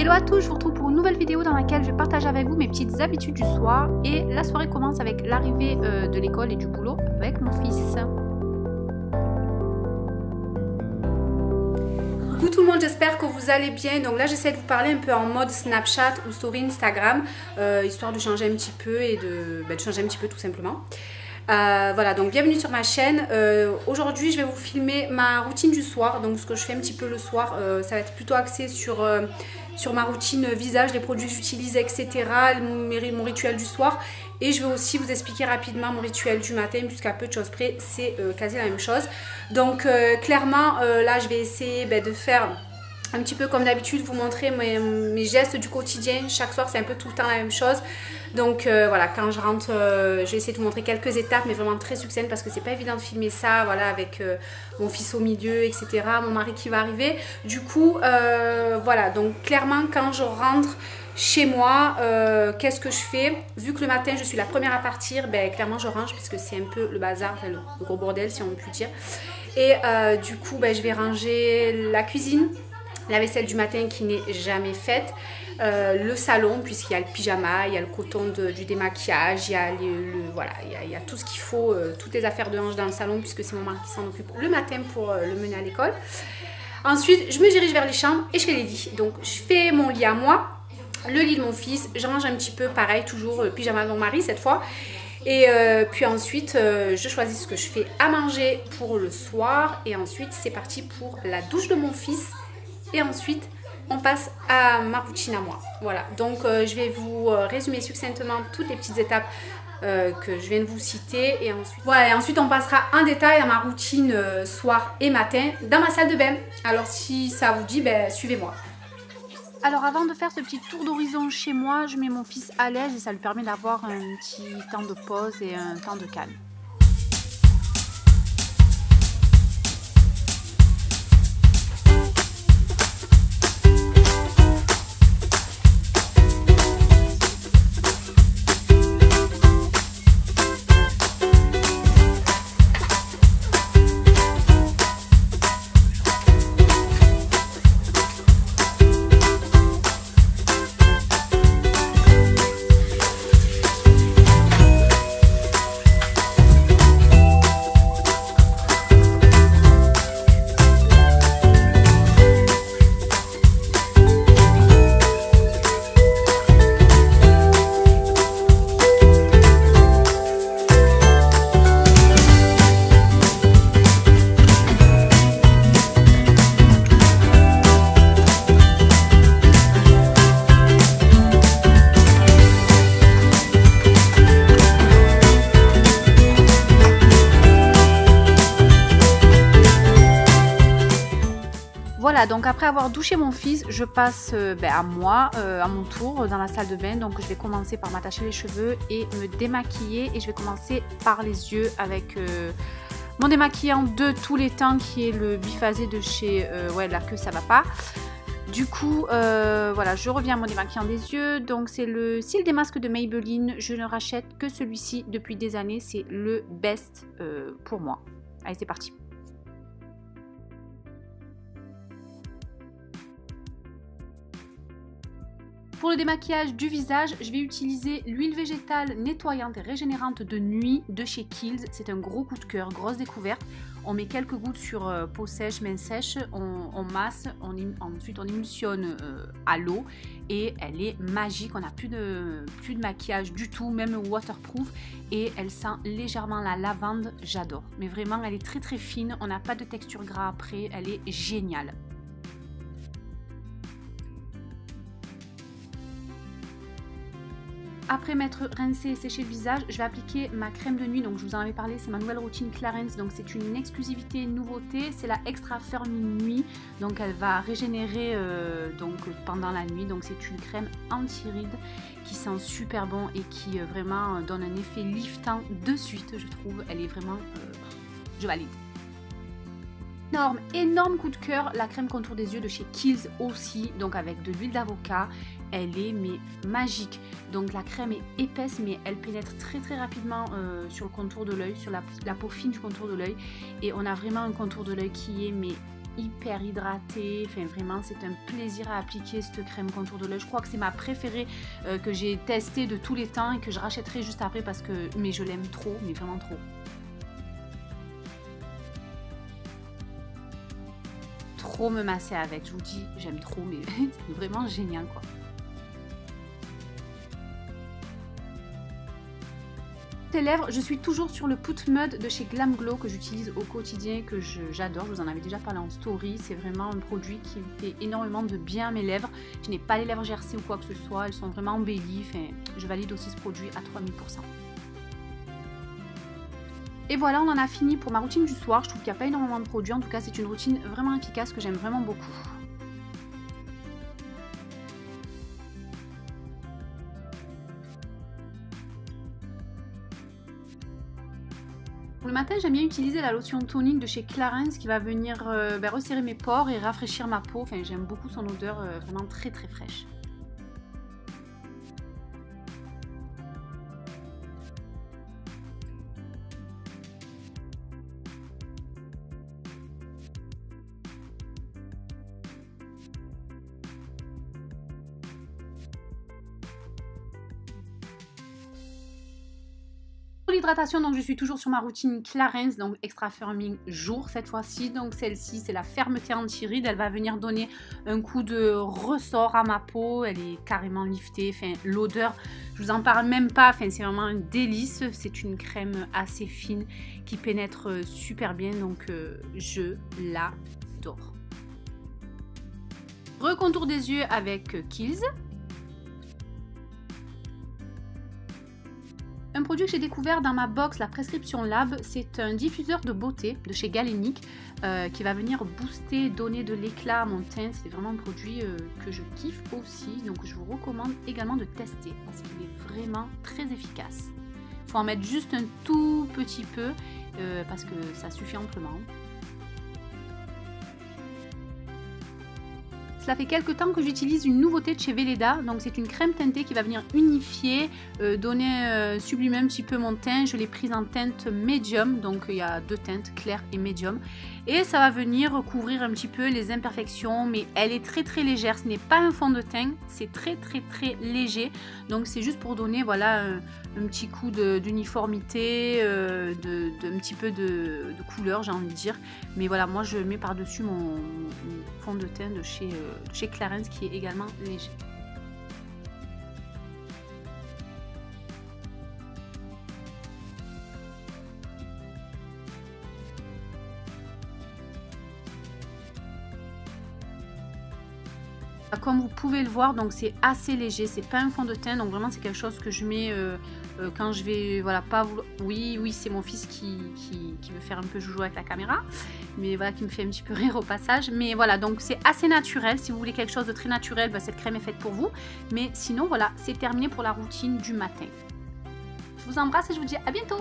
Hello à tous, je vous retrouve pour une nouvelle vidéo dans laquelle je partage avec vous mes petites habitudes du soir. Et la soirée commence avec l'arrivée de l'école et du boulot avec mon fils. Coucou tout le monde, j'espère que vous allez bien. Donc là j'essaie de vous parler un peu en mode Snapchat ou story Instagram, histoire de changer un petit peu et de changer un petit peu tout simplement. Voilà, donc bienvenue sur ma chaîne. Aujourd'hui je vais vous filmer ma routine du soir, donc ce que je fais un petit peu le soir. Ça va être plutôt axé sur ma routine visage, les produits que j'utilise, etc. Mon rituel du soir. Et je vais aussi vous expliquer rapidement mon rituel du matin, puisqu'à peu de choses près c'est quasi la même chose. Donc clairement là je vais essayer de faire un petit peu comme d'habitude, vous montrer mes gestes du quotidien. Chaque soir c'est un peu tout le temps la même chose. Donc voilà, quand je rentre, je vais essayer de vous montrer quelques étapes, mais vraiment très succinctes parce que c'est pas évident de filmer ça, voilà, avec mon fils au milieu, etc. Mon mari qui va arriver. Du coup, voilà, donc clairement quand je rentre chez moi, qu'est-ce que je fais? Vu que le matin je suis la première à partir, clairement je range puisque c'est un peu le bazar, enfin, le gros bordel si on peut dire. Et du coup, je vais ranger la cuisine, la vaisselle du matin qui n'est jamais faite, le salon puisqu'il y a le pyjama, il y a le coton du démaquillage, il y a, il y a tout ce qu'il faut, toutes les affaires de linge dans le salon puisque c'est mon mari qui s'en occupe le matin pour le mener à l'école. Ensuite, je me dirige vers les chambres et je fais les lits. Donc, je fais mon lit à moi, le lit de mon fils, je range un petit peu, pareil, toujours le pyjama de mon mari cette fois. Et puis ensuite, je choisis ce que je fais à manger pour le soir. Et ensuite, c'est parti pour la douche de mon fils. Et ensuite, on passe à ma routine à moi. Voilà, donc je vais vous résumer succinctement toutes les petites étapes que je viens de vous citer. Et ensuite, voilà, et ensuite on passera en détail à ma routine soir et matin dans ma salle de bain. Alors si ça vous dit, suivez-moi. Alors avant de faire ce petit tour d'horizon chez moi, je mets mon fils à l'aise et ça lui permet d'avoir un petit temps de pause et un temps de calme. Voilà, donc après avoir douché mon fils, je passe à moi, à mon tour, dans la salle de bain. Donc je vais commencer par m'attacher les cheveux et me démaquiller. Et je vais commencer par les yeux avec mon démaquillant de tous les temps qui est le biphasé de chez La Queue Ça Va Pas. Du coup, voilà, je reviens à mon démaquillant des yeux. Donc c'est le cils des masques de Maybelline. Je ne rachète que celui-ci depuis des années. C'est le best pour moi. Allez, c'est parti. Pour le démaquillage du visage, je vais utiliser l'huile végétale nettoyante et régénérante de nuit de chez Kiehl's. C'est un gros coup de cœur, grosse découverte. On met quelques gouttes sur peau sèche, main sèche, on masse, ensuite on émulsionne à l'eau et elle est magique. On n'a plus de maquillage du tout, même waterproof, et elle sent légèrement la lavande, j'adore. Mais vraiment, elle est très très fine, on n'a pas de texture gras après, elle est géniale. Après m'être rincé et séché le visage, je vais appliquer ma crème de nuit. Donc je vous en avais parlé, c'est ma nouvelle routine Clarins. Donc c'est une exclusivité, une nouveauté. C'est la Extra Firm Nuit. Donc elle va régénérer pendant la nuit. Donc c'est une crème anti-rides qui sent super bon et qui vraiment donne un effet liftant de suite, je trouve. Elle est vraiment... je valide. Énorme coup de cœur, la crème contour des yeux de chez Kiehl's aussi, donc avec de l'huile d'avocat. Elle est magique. Donc la crème est épaisse mais elle pénètre très très rapidement sur le contour de l'œil, sur la peau fine du contour de l'œil. Et on a vraiment un contour de l'œil qui est hyper hydratée. Enfin, vraiment, c'est un plaisir à appliquer cette crème contour de l'œil. Je crois que c'est ma préférée que j'ai testée de tous les temps et que je rachèterai juste après parce que mais je l'aime trop, mais vraiment trop. Trop me masser avec, je vous dis, j'aime trop, mais c'est vraiment génial quoi. Les lèvres, je suis toujours sur le Put Mud de chez Glam Glow que j'utilise au quotidien, que j'adore. Je vous en avais déjà parlé en story. C'est vraiment un produit qui me fait énormément de bien à mes lèvres. Je n'ai pas les lèvres gercées ou quoi que ce soit. Elles sont vraiment embellies. Enfin, je valide aussi ce produit à 3000%. Et voilà, on en a fini pour ma routine du soir. Je trouve qu'il n'y a pas énormément de produits. En tout cas, c'est une routine vraiment efficace que j'aime vraiment beaucoup. Pour le matin, j'aime bien utiliser la lotion tonique de chez Clarins qui va venir resserrer mes pores et rafraîchir ma peau. Enfin, j'aime beaucoup son odeur vraiment très très fraîche. Pour l'hydratation, donc je suis toujours sur ma routine Clarins, donc Extra Firming jour cette fois-ci. Donc celle-ci, c'est la fermeté anti-rides. Elle va venir donner un coup de ressort à ma peau. Elle est carrément liftée. Enfin, l'odeur, je vous en parle même pas. Enfin, c'est vraiment un délice. C'est une crème assez fine qui pénètre super bien. Donc je l'adore. Recontour des yeux avec Kiehl's. Un produit que j'ai découvert dans ma box, la Prescription Lab, c'est un diffuseur de beauté de chez Galenic qui va venir booster, donner de l'éclat à mon teint. C'est vraiment un produit que je kiffe aussi, donc je vous recommande également de tester parce qu'il est vraiment très efficace. Il faut en mettre juste un tout petit peu parce que ça suffit amplement. Cela fait quelques temps que j'utilise une nouveauté de chez Velleda, donc c'est une crème teintée qui va venir unifier, sublimer un petit peu mon teint. Je l'ai prise en teinte médium, donc il y a deux teintes, claire et médium. Et ça va venir couvrir un petit peu les imperfections, mais elle est très très légère. Ce n'est pas un fond de teint, c'est très très très léger. Donc c'est juste pour donner voilà un petit coup d'uniformité, un petit peu de couleur, j'ai envie de dire. Mais voilà, moi je mets par-dessus mon fond de teint de chez Clarins qui est également léger. Comme vous pouvez le voir, donc c'est assez léger, c'est pas un fond de teint, donc vraiment c'est quelque chose que je mets quand je vais, voilà, pas vouloir... Oui, c'est mon fils qui veut faire un peu joujou avec la caméra, mais voilà, qui me fait un petit peu rire au passage. Mais voilà, donc c'est assez naturel. Si vous voulez quelque chose de très naturel, bah, cette crème est faite pour vous. Mais sinon, voilà, c'est terminé pour la routine du matin. Je vous embrasse et je vous dis à bientôt.